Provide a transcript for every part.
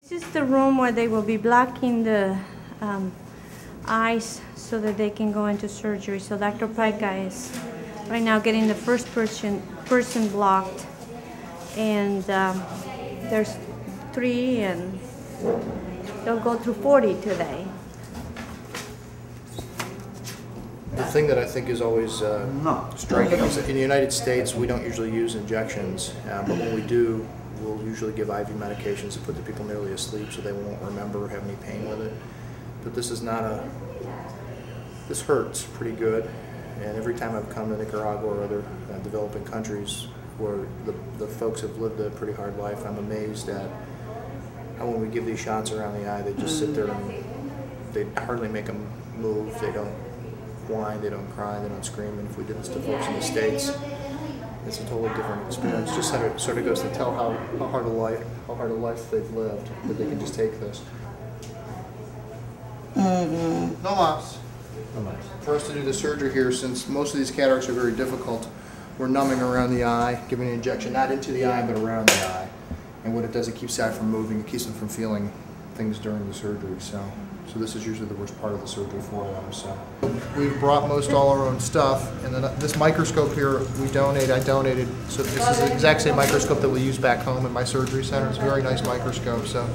This is the room where they will be blocking the eyes so that they can go into surgery. So Dr. Pica is right now getting the first person blocked, and there's 3, and they'll go through 40 today. The thing that I think is always striking is that in the United States we don't usually use injections, but when we do, we'll usually give IV medications to put the people nearly asleep so they won't remember or have any pain with it. But this is not this hurts pretty good, and every time I've come to Nicaragua or other developing countries where the folks have lived a pretty hard life, I'm amazed at how when we give these shots around the eye, they just sit there and they hardly make them move. They don't whine, they don't cry, they don't scream. And if we did this to folks in the States, it's a totally different experience. Just sort of goes to tell how hard a life they've lived, that they can just take this. No loss. For us to do the surgery here, since most of these cataracts are very difficult, we're numbing around the eye, giving an injection not into the eye but around the eye. And what it does, it keeps the eye from moving, it keeps them from feeling things during the surgery. So this is usually the worst part of the surgery for them. So we've brought most all our own stuff, and then this microscope here I donated. So this is the exact same microscope that we use back home in my surgery center. It's a very nice microscope, so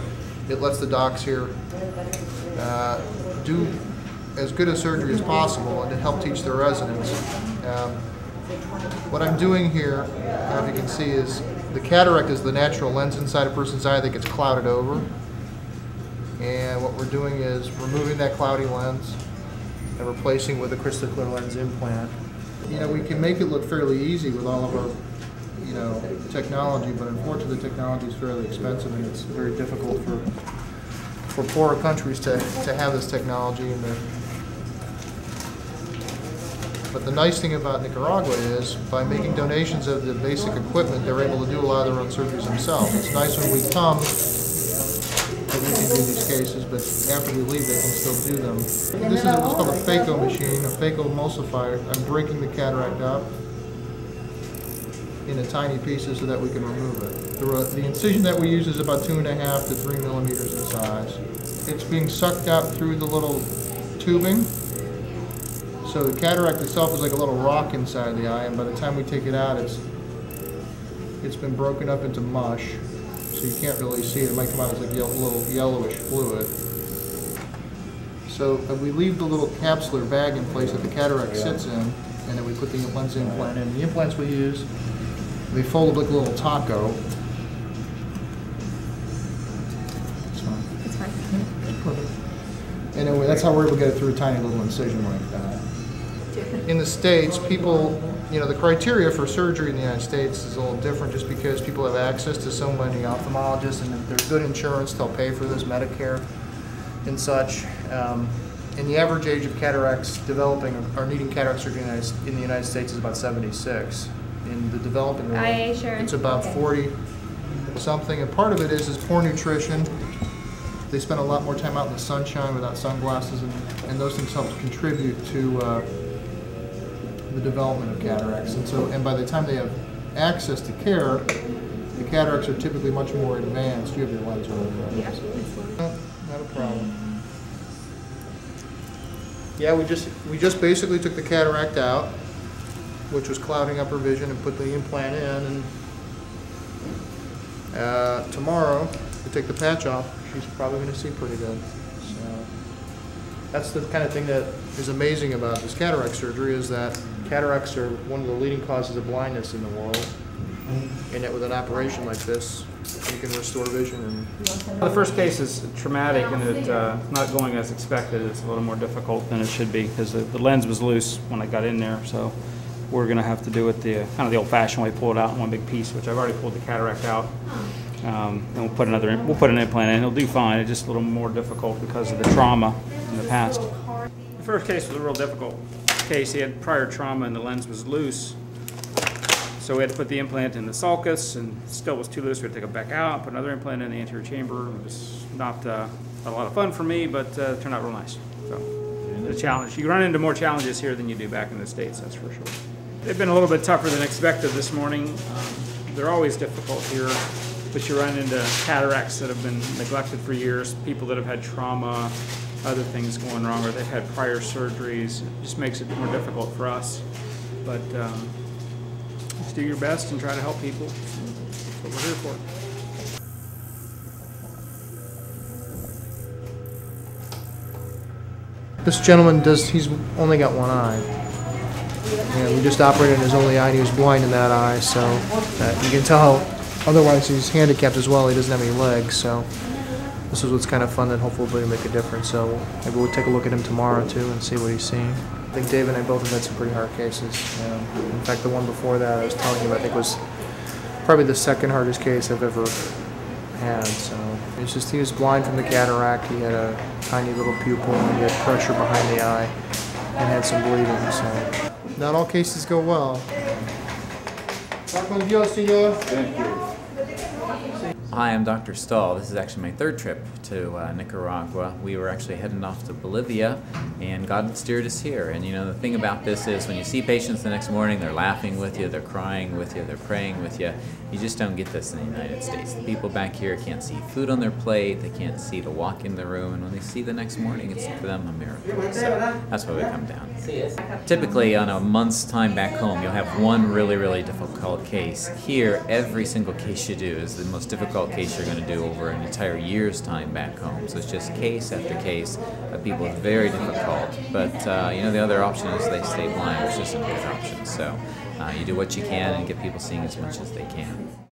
it lets the docs here do as good a surgery as possible and to help teach their residents. What I'm doing here, if you can see, is the cataract is the natural lens inside a person's eye that gets clouded over. And what we're doing is removing that cloudy lens and replacing with a crystal clear lens implant. You know, we can make it look fairly easy with all of our, technology, but unfortunately the technology is fairly expensive, and it's very difficult for poorer countries to have this technology. But the nice thing about Nicaragua is, by making donations of the basic equipment, they're able to do a lot of their own surgeries themselves. It's nice when we come that we can do these cases, but after we leave, they can still do them. This is what's called a phaco machine, a phaco emulsifier. I'm breaking the cataract up into tiny pieces so that we can remove it. The incision that we use is about 2.5 to 3 millimeters in size. It's being sucked out through the little tubing. So the cataract itself is like a little rock inside the eye, and by the time we take it out, it's been broken up into mush, so you can't really see it. It might come out as like a little yellowish fluid. So we leave the little capsular bag in place that the cataract sits in, and then we put the lens implant in. The implants we use, they fold like a little taco. It's fine. It's fine. Perfect. And then that's how we're able to get it through a tiny little incision like that. In the States, people, the criteria for surgery in the United States is a little different just because people have access to so many ophthalmologists, and if there's good insurance, they'll pay for this, Medicare and such. And the average age of cataracts developing or needing cataract surgery in the United States is about 76. In the developing world, it's about 40 something, and part of it is poor nutrition. They spend a lot more time out in the sunshine without sunglasses, and those things help to contribute to the development of cataracts. And by the time they have access to care, the cataracts are typically much more advanced. You have your lens on, right? Yeah, not a problem. Yeah, we just basically took the cataract out, which was clouding up her vision, and put the implant in. And tomorrow, we take the patch off. She's probably going to see pretty good. So that's the kind of thing that is amazing about this cataract surgery, is that cataracts are one of the leading causes of blindness in the world, and yet with an operation like this, you can restore vision. The first case is traumatic, and it's not going as expected. It's a little more difficult than it should be because the lens was loose when I got in there. So we're going to have to do it kind of the old-fashioned way, pull it out in one big piece, which I've already pulled the cataract out. And we'll put an implant in. He'll do fine. It's just a little more difficult because of the trauma in the past. The first case was a real difficult case. He had prior trauma and the lens was loose. So we had to put the implant in the sulcus, and it still was too loose. We had to take it back out, put another implant in the anterior chamber. It was not a lot of fun for me, but it turned out real nice. So the challenge. You run into more challenges here than you do back in the States, that's for sure. They've been a little bit tougher than expected this morning. They're always difficult here. but you run into cataracts that have been neglected for years, people that have had trauma, other things going wrong, or they've had prior surgeries. It just makes it more difficult for us. But just do your best and try to help people. That's what we're here for. This gentleman he's only got one eye. And we just operated on his only eye and he was blind in that eye, so you can tell otherwise he's handicapped as well, he doesn't have any legs, so this is what's kind of fun and hopefully will make a difference. So maybe we'll take a look at him tomorrow too and see what he's seeing. I think Dave and I both have had some pretty hard cases. In fact, the one before that I was telling you, I think was probably the second hardest case I've ever had. So it's just, he was blind from the cataract, he had a tiny little pupil, and he had pressure behind the eye and had some bleeding. So not all cases go well. Thank you. Hi, I'm Dr. Stahl. This is actually my third trip to Nicaragua. We were actually heading off to Bolivia, and God steered us here. And you know, the thing about this is when you see patients the next morning, they're laughing with you, they're crying with you, they're praying with you. You just don't get this in the United States. The people back here can't see food on their plate, they can't see to walk in the room, and when they see the next morning, it's for them a miracle. So that's why we come down. Typically, on a month's time back home, you'll have one really difficult case. Here, every single case you do is the most difficult case you're going to do over an entire year's time back home. So it's just case after case of people with very difficult. But you know, the other option is they stay blind, which isn't a good option. So you do what you can and get people seeing as much as they can.